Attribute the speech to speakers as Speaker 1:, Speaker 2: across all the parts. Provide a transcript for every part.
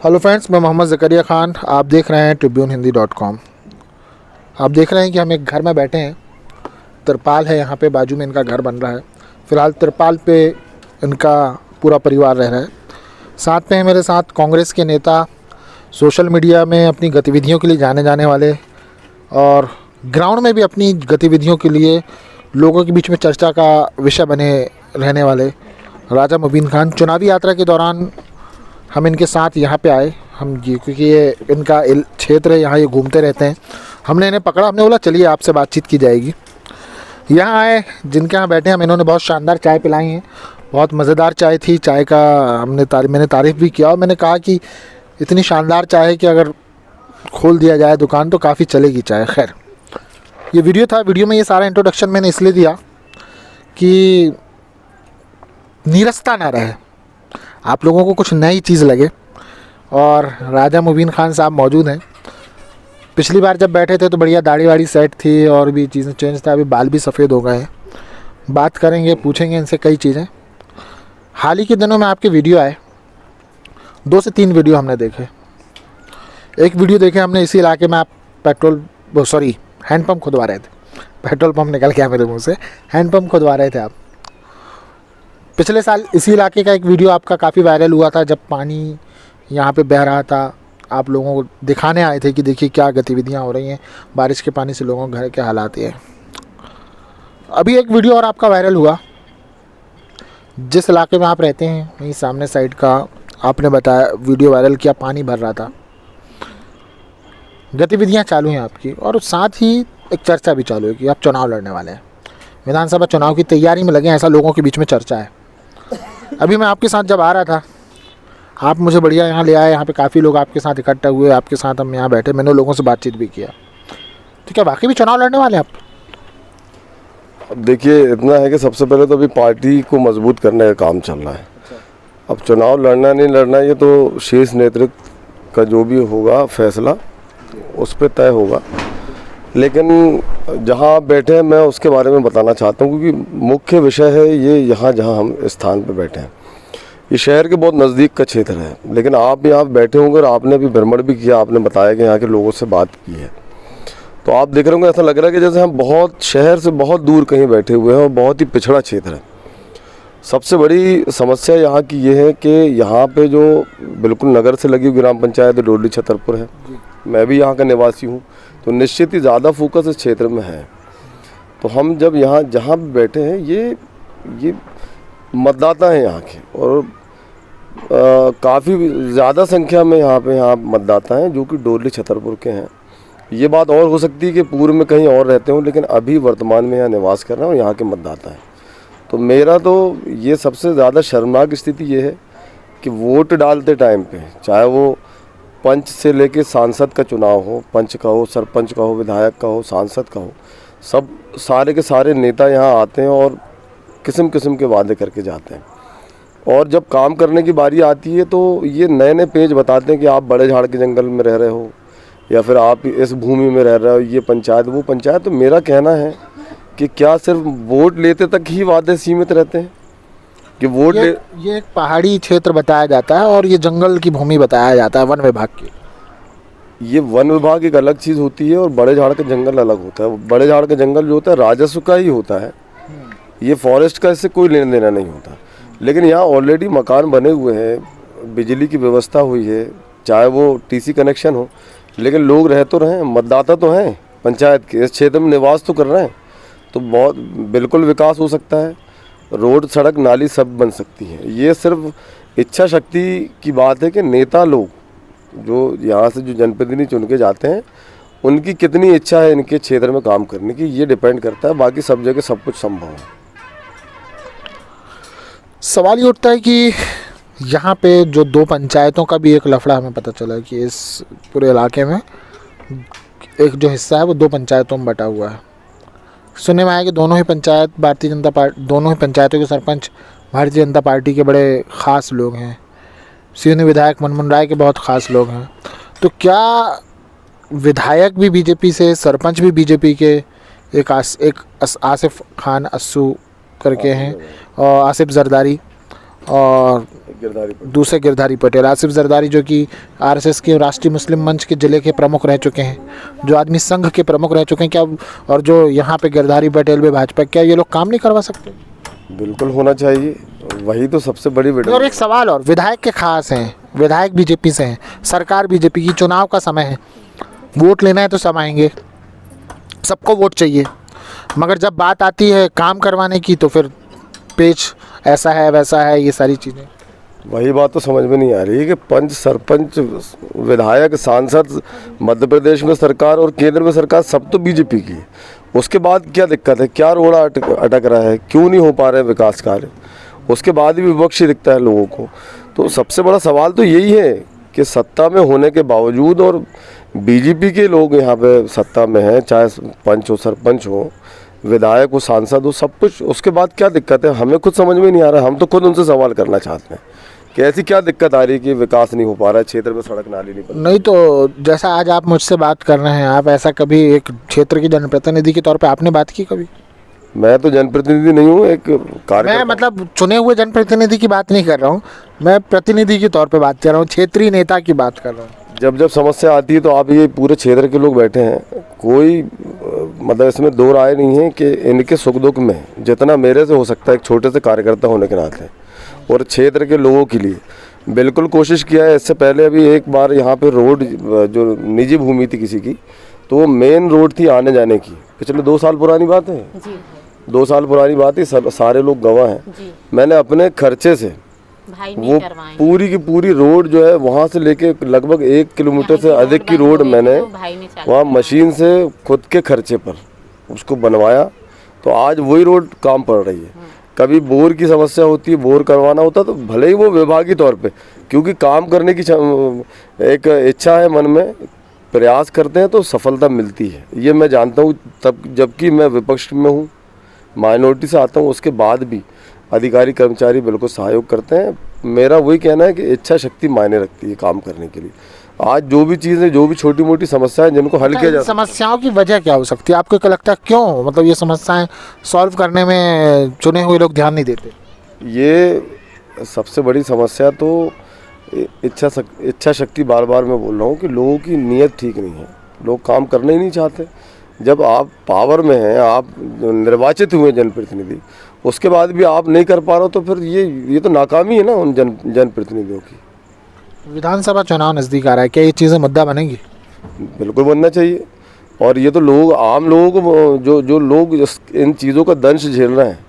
Speaker 1: Hello friends, मैं मोहम्मद ज़करिया ख़ान। आप देख रहे हैं tribune-hindi.com। आप देख रहे हैं कि हम एक घर में बैठे हैं। तिरपाल है यहाँ पे, बाजू में इनका घर बन रहा है। फ़िलहाल तिरपाल पे इनका पूरा परिवार रह रहा है। साथ में है मेरे साथ कांग्रेस के नेता, सोशल मीडिया में अपनी गतिविधियों के लिए जाने जाने वाले और ग्राउंड में भी अपनी गतिविधियों के लिए लोगों के बीच में चर्चा का विषय बने रहने वाले राजा मुबीन खान। चुनावी यात्रा के दौरान हम इनके साथ यहाँ पे आए, क्योंकि ये इनका क्षेत्र है, यहाँ ये घूमते रहते हैं। हमने इन्हें पकड़ा, हमने बोला चलिए आपसे बातचीत की जाएगी। यहाँ आए, जिनके यहाँ बैठे हम, इन्होंने बहुत शानदार चाय पिलाई है। बहुत मज़ेदार चाय थी। चाय का मैंने तारीफ़ भी किया और मैंने कहा कि इतनी शानदार चाय है कि अगर खोल दिया जाए दुकान तो काफ़ी चलेगी चाय। खैर, ये वीडियो था। वीडियो में ये सारा इंट्रोडक्शन मैंने इसलिए दिया कि नीरसता ना रहे, आप लोगों को कुछ नई चीज़ लगे। और राजा मुबीन खान साहब मौजूद हैं। पिछली बार जब बैठे थे तो बढ़िया दाढ़ी वाड़ी सेट थी और भी चीज़ें चेंज था। अभी बाल भी सफ़ेद हो गए हैं। बात करेंगे, पूछेंगे इनसे कई चीज़ें। हाल ही के दिनों में आपके वीडियो आए, 2 से 3 वीडियो हमने देखे। एक वीडियो देखे हमने इसी इलाके में, आप हैंडपम्प खुदवा रहे थे। पेट्रोल पंप निकल गया मेरे मुँह से। हैंडपम्प खुदवा रहे थे आप। पिछले साल इसी इलाके का एक वीडियो आपका काफ़ी वायरल हुआ था, जब पानी यहाँ पे बह रहा था। आप लोगों को दिखाने आए थे कि देखिए क्या गतिविधियाँ हो रही हैं, बारिश के पानी से लोगों के घर के हालात ये। अभी एक वीडियो और आपका वायरल हुआ, जिस इलाके में आप रहते हैं वहीं सामने साइड का आपने बताया, वीडियो वायरल किया, पानी भर रहा था। गतिविधियाँ चालू हैं आपकी और साथ ही एक चर्चा भी चालू है कि आप चुनाव लड़ने वाले हैं, विधानसभा चुनाव की तैयारी में लगे हैं, ऐसा लोगों के बीच में चर्चा है। अभी मैं आपके साथ जब आ रहा था, आप मुझे बढ़िया यहाँ ले आए। यहाँ पे काफ़ी लोग आपके साथ इकट्ठा हुए, आपके साथ हम यहाँ बैठे, मैंने लोगों से बातचीत भी किया। तो क्या वाकई भी चुनाव लड़ने वाले हैं आप?
Speaker 2: अब देखिए, इतना है कि सबसे पहले तो अभी पार्टी को मजबूत करने का काम चल रहा है। अब चुनाव लड़ना नहीं लड़ना ये तो शीर्ष नेतृत्व का जो भी होगा फैसला उस पर तय होगा। लेकिन जहाँ आप बैठे हैं मैं उसके बारे में बताना चाहता हूँ, क्योंकि मुख्य विषय है ये यहाँ जहाँ हम स्थान पर बैठे हैं। ये शहर के बहुत नज़दीक का क्षेत्र है, लेकिन आप यहाँ बैठे होंगे और आपने भी भ्रमण भी किया, आपने बताया कि यहाँ के लोगों से बात की है, तो आप देख रहे होंगे ऐसा लग रहा है कि जैसे हम बहुत शहर से बहुत दूर कहीं बैठे हुए हैं और बहुत ही पिछड़ा क्षेत्र है। सबसे बड़ी समस्या यहाँ की ये है कि यहाँ पे जो बिल्कुल नगर से लगी हुई ग्राम पंचायत डोली छतरपुर है, मैं भी यहाँ का निवासी हूँ, तो निश्चित ही ज़्यादा फोकस इस क्षेत्र में है। तो हम जब यहाँ जहाँ बैठे हैं ये मतदाता हैं यहाँ के, और काफ़ी ज़्यादा संख्या में यहाँ मतदाता हैं जो कि डोली छतरपुर के हैं। ये बात और हो सकती है कि पूर्व में कहीं और रहते हों, लेकिन अभी वर्तमान में यहाँ निवास कर रहे हैं और यहाँ के मतदाता हैं। तो मेरा तो ये सबसे ज़्यादा शर्मनाक स्थिति ये है कि वोट डालते टाइम पे, चाहे वो पंच से लेके सांसद का चुनाव हो, पंच का हो, सरपंच का हो, विधायक का हो, सांसद का हो, सब सारे के सारे नेता यहाँ आते हैं और किस्म किस्म के वादे करके जाते हैं। और जब काम करने की बारी आती है तो ये नए नए पेज बताते हैं कि आप बड़े झाड़ के जंगल में रह रहे हो या फिर आप इस भूमि में रह रहे हो, ये पंचायत वो पंचायत। तो मेरा कहना है कि क्या सिर्फ वोट लेते तक ही वादे सीमित रहते हैं कि
Speaker 1: ये एक पहाड़ी क्षेत्र बताया जाता है और ये जंगल की भूमि बताया जाता है वन विभाग की।
Speaker 2: ये वन विभाग एक अलग चीज़ होती है और बड़े झाड़ का जंगल अलग होता है। बड़े झाड़ का जंगल जो होता है राजस्व का ही होता है, ये फॉरेस्ट का इससे कोई लेना देना नहीं होता। लेकिन यहाँ ऑलरेडी मकान बने हुए हैं, बिजली की व्यवस्था हुई है, चाहे वो टीसी कनेक्शन हो, लेकिन लोग रह तो रहे हैं, मतदाता तो हैं पंचायत के, इस क्षेत्र में निवास तो कर रहे हैं। तो बहुत बिल्कुल विकास हो सकता है, रोड सड़क नाली सब बन सकती है। ये सिर्फ इच्छा शक्ति की बात है कि नेता लोग जो यहाँ से जो जनप्रतिनिधि चुन के जाते हैं उनकी कितनी इच्छा है इनके क्षेत्र में काम करने की, ये डिपेंड करता है। बाकी सब जगह सब कुछ संभव है।
Speaker 1: सवाल ये उठता है कि यहाँ पे जो 2 पंचायतों का भी एक लफड़ा हमें पता चला कि इस पूरे इलाके में एक जो हिस्सा है वो 2 पंचायतों में बटा हुआ है। सुनने में आया कि दोनों ही पंचायतों के सरपंच भारतीय जनता पार्टी के बड़े ख़ास लोग हैं। सीनियर विधायक मनमोहन राय के बहुत ख़ास लोग हैं। तो क्या विधायक भी बीजेपी से, सरपंच भी बीजेपी के, एक आसिफ खान अस्सू करके हैं और आसिफ जरदारी, और
Speaker 2: गिरधारी पटेल।
Speaker 1: दूसरे गिरधारी पटेल, आसिफ जरदारी जो कि आरएसएस के राष्ट्रीय मुस्लिम मंच के जिले के प्रमुख रह चुके हैं, जो आदमी संघ के प्रमुख रह चुके हैं, क्या और जो यहाँ पे गिरधारी पटेल भी भाजपा, क्या ये लोग काम नहीं करवा सकते?
Speaker 2: बिल्कुल होना चाहिए, वही तो सबसे बड़ी
Speaker 1: और एक सवाल और, विधायक के खास हैं, विधायक बीजेपी से हैं, सरकार बीजेपी की, चुनाव का समय है, वोट लेना है तो सब आएंगे, सबको वोट चाहिए, मगर जब बात आती है काम करवाने की तो फिर पेच ऐसा है वैसा है, ये सारी चीज़ें।
Speaker 2: वही बात तो समझ में नहीं आ रही है कि पंच, सरपंच, विधायक, सांसद, मध्य प्रदेश में सरकार और केंद्र में सरकार सब तो बीजेपी की है। उसके बाद क्या दिक्कत है, क्या रोड़ा अटक रहा है, क्यों नहीं हो पा रहे विकास कार्य, उसके बाद भी विपक्ष ही दिखता है लोगों को। तो सबसे बड़ा सवाल तो यही है कि सत्ता में होने के बावजूद और बीजेपी के लोग यहाँ पे सत्ता में हैं, चाहे पंच हो, सरपंच हो, विधायक हो, सांसद हो, सब कुछ, उसके बाद क्या दिक्कत है, हमें खुद समझ में नहीं आ रहा। हम तो खुद उनसे सवाल करना चाहते हैं कि ऐसी क्या दिक्कत आ रही है कि विकास नहीं हो पा रहा है, क्षेत्र में सड़क नाली नहीं बन।
Speaker 1: नहीं तो जैसा आज आप मुझसे बात कर रहे हैं, आप ऐसा कभी एक क्षेत्र के जनप्रतिनिधि के तौर पे आपने बात की कभी?
Speaker 2: मैं तो जनप्रतिनिधि नहीं हूँ, एक
Speaker 1: मैं मतलब चुने हुए जनप्रतिनिधि की बात नहीं कर रहा हूँ, मैं प्रतिनिधि के तौर पे बात कर रहा हूँ, क्षेत्रीय नेता की बात कर रहा हूँ।
Speaker 2: जब जब समस्या आती है तो आप ये पूरे क्षेत्र के लोग बैठे हैं, कोई मतलब इसमें दो राय नहीं है कि इनके सुख दुख में जितना मेरे से हो सकता है एक छोटे से कार्यकर्ता होने के नाते और क्षेत्र के लोगों के लिए बिल्कुल कोशिश किया है। इससे पहले अभी एक बार यहाँ पे रोड जो निजी भूमि थी किसी की, तो वो मेन रोड थी आने जाने की, पिछले 2 साल पुरानी बात है जी। 2 साल पुरानी बात है, सारे लोग गवाह हैं। मैंने अपने खर्चे से वो पूरी की पूरी रोड जो है वहाँ से लेके लगभग 1 किलोमीटर से अधिक की रोड मैंने वहाँ मशीन से खुद के खर्चे पर उसको बनवाया। तो आज वही रोड काम पड़ रही है। कभी बोर की समस्या होती है, बोर करवाना होता तो भले ही वो विभागीय तौर पे, क्योंकि काम करने की एक इच्छा है मन में, प्रयास करते हैं तो सफलता मिलती है, ये मैं जानता हूँ। तब जबकि मैं विपक्ष में हूँ, माइनॉरिटी से आता हूँ, उसके बाद भी अधिकारी कर्मचारी बिल्कुल सहयोग करते हैं। मेरा वही कहना है कि इच्छा शक्ति मायने रखती है काम करने के लिए। आज जो भी चीज़ें, जो भी छोटी मोटी समस्याएं जिनको हल किया जा सकता है,
Speaker 1: समस्याओं की वजह क्या हो सकती है आपको क्या लगता है, क्यों मतलब ये समस्याएं सॉल्व करने में चुने हुए लोग ध्यान नहीं देते?
Speaker 2: ये सबसे बड़ी समस्या तो इच्छा शक्ति, बार बार मैं बोल रहा हूँ कि लोगों की नीयत ठीक नहीं है, लोग काम करना ही नहीं चाहते। जब आप पावर में हैं, आप निर्वाचित हुए जनप्रतिनिधि, उसके बाद भी आप नहीं कर पा रहे हो तो फिर ये तो नाकामी है ना उन जनप्रतिनिधियों की।
Speaker 1: विधानसभा चुनाव नज़दीक आ रहा है, क्या ये चीज़ें मुद्दा बनेंगी?
Speaker 2: बिल्कुल बनना चाहिए। और ये तो लोग, आम लोगों को, जो लोग इन चीज़ों का दंश झेल रहे हैं,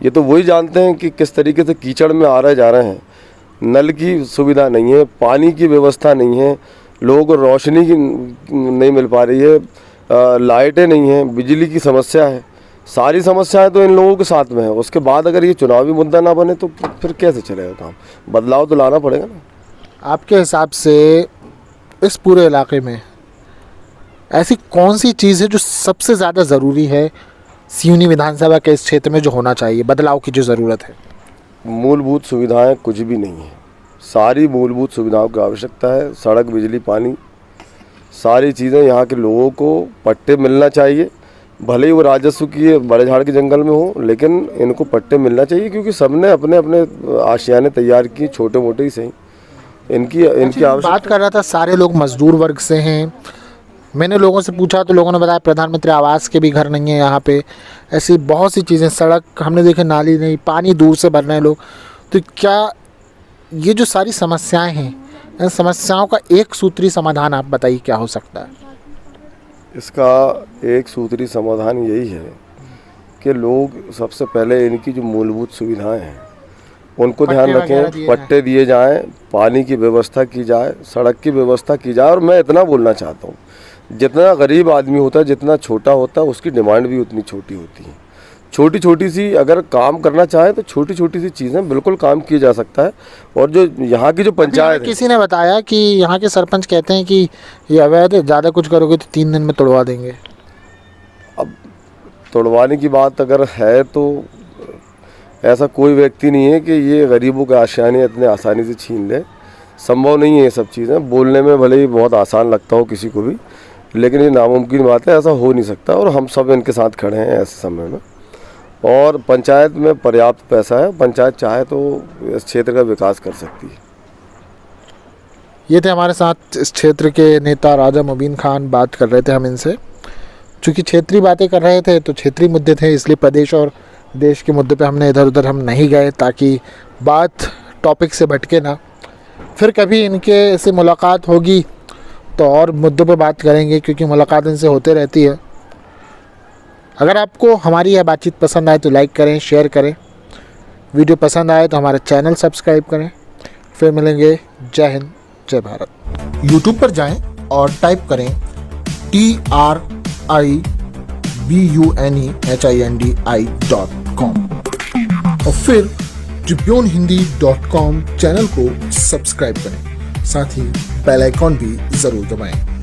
Speaker 2: ये तो वही जानते हैं कि किस तरीके से कीचड़ में आ रहे जा रहे हैं। नल की सुविधा नहीं है, पानी की व्यवस्था नहीं है, लोगों को रोशनी की नहीं मिल पा रही है, लाइटें नहीं हैं, बिजली की समस्या है, सारी समस्याएं तो इन लोगों के साथ में है। उसके बाद अगर ये चुनावी मुद्दा ना बने तो फिर कैसे चलेगा काम? बदलाव तो लाना पड़ेगा ना।
Speaker 1: आपके हिसाब से इस पूरे इलाके में ऐसी कौन सी चीज़ है जो सबसे ज़्यादा ज़रूरी है सिवनी विधानसभा के इस क्षेत्र में, जो होना चाहिए, बदलाव की जो ज़रूरत है?
Speaker 2: मूलभूत सुविधाएं कुछ भी नहीं है, सारी मूलभूत सुविधाओं की आवश्यकता है। सड़क, बिजली, पानी, सारी चीज़ें यहाँ के लोगों को पट्टे मिलना चाहिए। भले ही वो राजस्व की बड़े झाड़ के जंगल में हो, लेकिन इनको पट्टे मिलना चाहिए, क्योंकि सबने अपने अपने आशियाने तैयार की, छोटे मोटे ही सही। इनकी आवश्यकता।
Speaker 1: बात कर रहा था, सारे लोग मजदूर वर्ग से हैं। मैंने लोगों से पूछा तो लोगों ने बताया प्रधानमंत्री आवास के भी घर नहीं है यहाँ पे, ऐसी बहुत सी चीज़ें, सड़क हमने देखे, नाली नहीं, पानी दूर से भर रहे हैं लोग। तो क्या ये जो सारी समस्याएं हैं, इन समस्याओं का एक सूत्री समाधान आप बताइए क्या हो सकता है?
Speaker 2: इसका एक सूत्री समाधान यही है कि लोग सबसे पहले इनकी जो मूलभूत सुविधाएं हैं उनको ध्यान रखें, पट्टे दिए जाएं, पानी की व्यवस्था की जाए, सड़क की व्यवस्था की जाए। और मैं इतना बोलना चाहता हूँ, जितना गरीब आदमी होता है, जितना छोटा होता है, उसकी डिमांड भी उतनी छोटी होती है। छोटी छोटी सी अगर काम करना चाहे तो छोटी छोटी सी चीज़ें बिल्कुल काम किया जा सकता है। और जो यहाँ की जो पंचायत है,
Speaker 1: किसी ने बताया कि यहाँ के सरपंच कहते हैं कि ये अवैध है, ज़्यादा कुछ करोगे तो 3 दिन में तोड़वा देंगे।
Speaker 2: अब तोड़वाने की बात अगर है तो ऐसा कोई व्यक्ति नहीं है कि ये गरीबों के आशियाने इतने आसानी से छीन ले, संभव नहीं है ये सब चीज़ें। बोलने में भले ही बहुत आसान लगता हो किसी को भी, लेकिन ये नामुमकिन बात है, ऐसा हो नहीं सकता। और हम सब इनके साथ खड़े हैं ऐसे समय में। और पंचायत में पर्याप्त पैसा है, पंचायत चाहे तो इस क्षेत्र का विकास कर सकती है।
Speaker 1: ये थे हमारे साथ इस क्षेत्र के नेता राजा मुबीन खान, बात कर रहे थे हम इनसे। चूँकि क्षेत्रीय बातें कर रहे थे तो क्षेत्रीय मुद्दे थे, इसलिए प्रदेश और देश के मुद्दे पे हमने इधर उधर हम नहीं गए, ताकि बात टॉपिक से भटके ना। फिर कभी इनके से मुलाकात होगी तो और मुद्दों पे बात करेंगे, क्योंकि मुलाकात इनसे होते रहती है। अगर आपको हमारी यह बातचीत पसंद आए तो लाइक करें, शेयर करें। वीडियो पसंद आए तो हमारा चैनल सब्सक्राइब करें। फिर मिलेंगे। जय हिंद, जय भारत। यूट्यूब पर जाएं और टाइप करें TRIBUNEHINDI.com और फिर TribuneHindi.com चैनल को सब्सक्राइब करें। साथ ही बेल आइकॉन भी ज़रूर दबाएं।